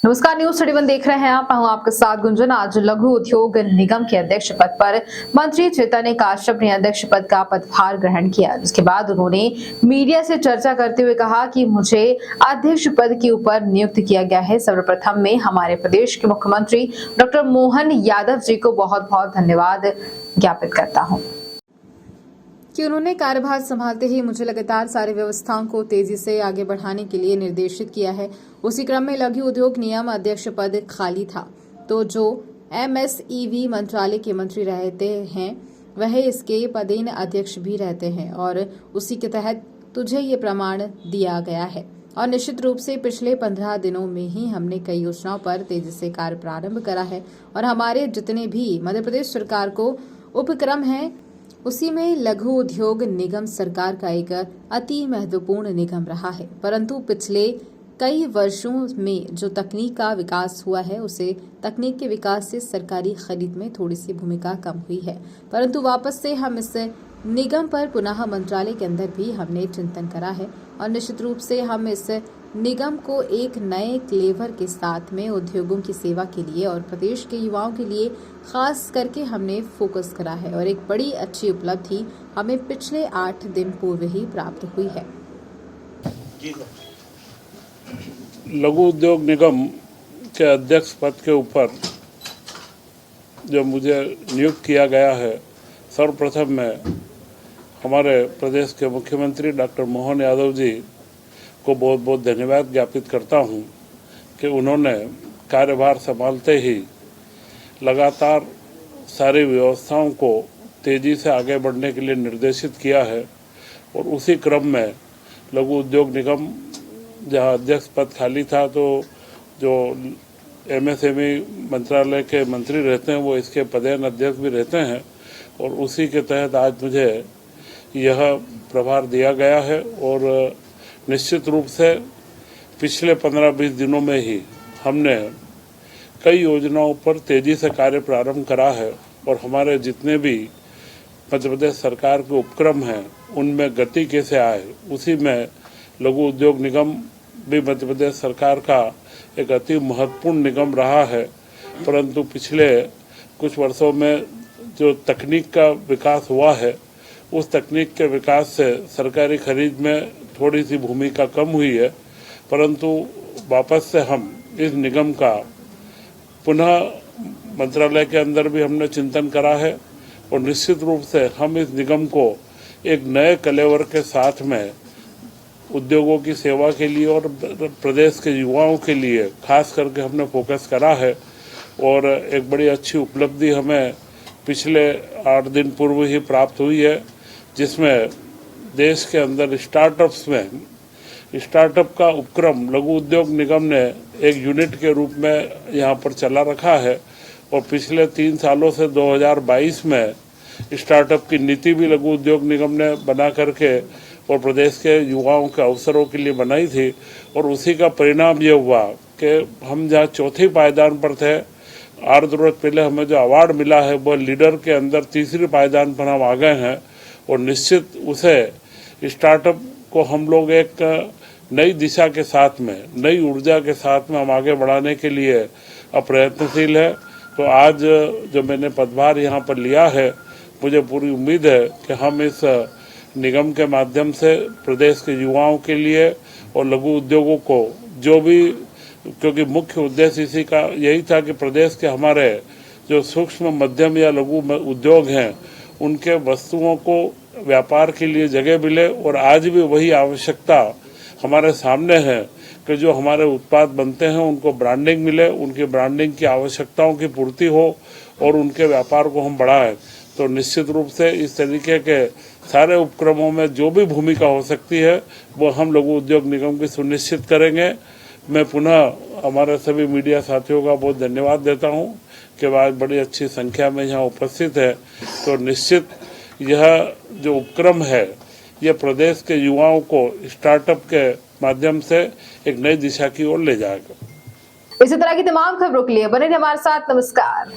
नमस्कार, न्यूज 31 देख रहे हैं आप। हूं आपके साथ गुंजन। आज लघु उद्योग निगम के अध्यक्ष पद पर मंत्री चैतन्य काश्यप ने अध्यक्ष पद का पदभार ग्रहण किया, जिसके बाद उन्होंने मीडिया से चर्चा करते हुए कहा कि मुझे अध्यक्ष पद के ऊपर नियुक्त किया गया है। सर्वप्रथम में हमारे प्रदेश के मुख्यमंत्री डॉक्टर मोहन यादव जी को बहुत बहुत धन्यवाद ज्ञापित करता हूँ कि उन्होंने कार्यभार संभालते ही मुझे लगातार सारी व्यवस्थाओं को तेजी से आगे बढ़ाने के लिए निर्देशित किया है। उसी क्रम में लघु उद्योग निगम अध्यक्ष पद खाली था, तो जो एमएसईवी मंत्रालय के मंत्री रहते हैं वह इसके पदेन अध्यक्ष भी रहते हैं और उसी के तहत तुझे ये प्रमाण दिया गया है। और निश्चित रूप से पिछले 15 दिनों में ही हमने कई योजनाओं पर तेजी से कार्य प्रारंभ करा है और हमारे जितने भी मध्य प्रदेश सरकार को उपक्रम हैं उसी में लघु उद्योग निगम सरकार का एक अति महत्वपूर्ण निगम रहा है। परंतु पिछले कई वर्षों में जो तकनीक का विकास हुआ है, उसे तकनीक के विकास से सरकारी खरीद में थोड़ी सी भूमिका कम हुई है। परंतु वापस से हम इस निगम पर पुनः मंत्रालय के अंदर भी हमने चिंतन करा है और निश्चित रूप से हम इस निगम को एक नए क्लेवर के साथ में उद्योगों की सेवा के लिए और प्रदेश के युवाओं के लिए खास करके हमने फोकस करा है और एक बड़ी अच्छी उपलब्धि हमें पिछले 8 दिन पूर्व ही प्राप्त हुई है। लघु उद्योग निगम के अध्यक्ष पद के ऊपर जो मुझे नियुक्त किया गया है, सर्वप्रथम मैं हमारे प्रदेश के मुख्यमंत्री डॉक्टर मोहन यादव जी को बहुत बहुत धन्यवाद ज्ञापित करता हूं कि उन्होंने कार्यभार संभालते ही लगातार सारी व्यवस्थाओं को तेज़ी से आगे बढ़ने के लिए निर्देशित किया है। और उसी क्रम में लघु उद्योग निगम जहां अध्यक्ष पद खाली था, तो जो एमएसएमई मंत्रालय के मंत्री रहते हैं वो इसके पदेन अध्यक्ष भी रहते हैं और उसी के तहत आज मुझे यह प्रभार दिया गया है। और निश्चित रूप से पिछले 15-20 दिनों में ही हमने कई योजनाओं पर तेज़ी से कार्य प्रारंभ करा है और हमारे जितने भी मध्य प्रदेश सरकार के उपक्रम हैं उनमें गति कैसे आए, उसी में लघु उद्योग निगम भी मध्य प्रदेश सरकार का एक अति महत्वपूर्ण निगम रहा है। परंतु पिछले कुछ वर्षों में जो तकनीक का विकास हुआ है, उस तकनीक के विकास से सरकारी खरीद में थोड़ी सी भूमिका कम हुई है। परंतु वापस से हम इस निगम का पुनः मंत्रालय के अंदर भी हमने चिंतन करा है और निश्चित रूप से हम इस निगम को एक नए कलेवर के साथ में उद्योगों की सेवा के लिए और प्रदेश के युवाओं के लिए खास करके हमने फोकस करा है। और एक बड़ी अच्छी उपलब्धि हमें पिछले 8 दिन पूर्व ही प्राप्त हुई है, जिसमें देश के अंदर स्टार्टअप का उपक्रम लघु उद्योग निगम ने एक यूनिट के रूप में यहाँ पर चला रखा है। और पिछले 3 सालों से 2022 में स्टार्टअप की नीति भी लघु उद्योग निगम ने बना करके और प्रदेश के युवाओं के अवसरों के लिए बनाई थी। और उसी का परिणाम ये हुआ कि हम जहाँ चौथी पायदान पर थे, 8 दिनों पहले हमें जो अवार्ड मिला है वो लीडर के अंदर तीसरी पायदान पर हम आ गए हैं। और निश्चित उसे स्टार्टअप को हम लोग एक नई दिशा के साथ में, नई ऊर्जा के साथ में हम आगे बढ़ाने के लिए प्रयत्नशील है। तो आज जो मैंने पदभार यहाँ पर लिया है, मुझे पूरी उम्मीद है कि हम इस निगम के माध्यम से प्रदेश के युवाओं के लिए और लघु उद्योगों को जो भी, क्योंकि मुख्य उद्देश्य इसी का यही था कि प्रदेश के हमारे जो सूक्ष्म मध्यम या लघु उद्योग हैं उनके वस्तुओं को व्यापार के लिए जगह मिले। और आज भी वही आवश्यकता हमारे सामने है कि जो हमारे उत्पाद बनते हैं उनको ब्रांडिंग मिले, उनकी ब्रांडिंग की आवश्यकताओं की पूर्ति हो और उनके व्यापार को हम बढ़ाएं। तो निश्चित रूप से इस तरीके के सारे उपक्रमों में जो भी भूमिका हो सकती है वो हम लघु उद्योग निगम की सुनिश्चित करेंगे। मैं पुनः हमारे सभी मीडिया साथियों का बहुत धन्यवाद देता हूं कि आज बड़ी अच्छी संख्या में यहाँ उपस्थित है। तो निश्चित यह जो उपक्रम है ये प्रदेश के युवाओं को स्टार्टअप के माध्यम से एक नई दिशा की ओर ले जाएगा। इसी तरह की तमाम खबरों के लिए बने रहिए हमारे साथ। नमस्कार।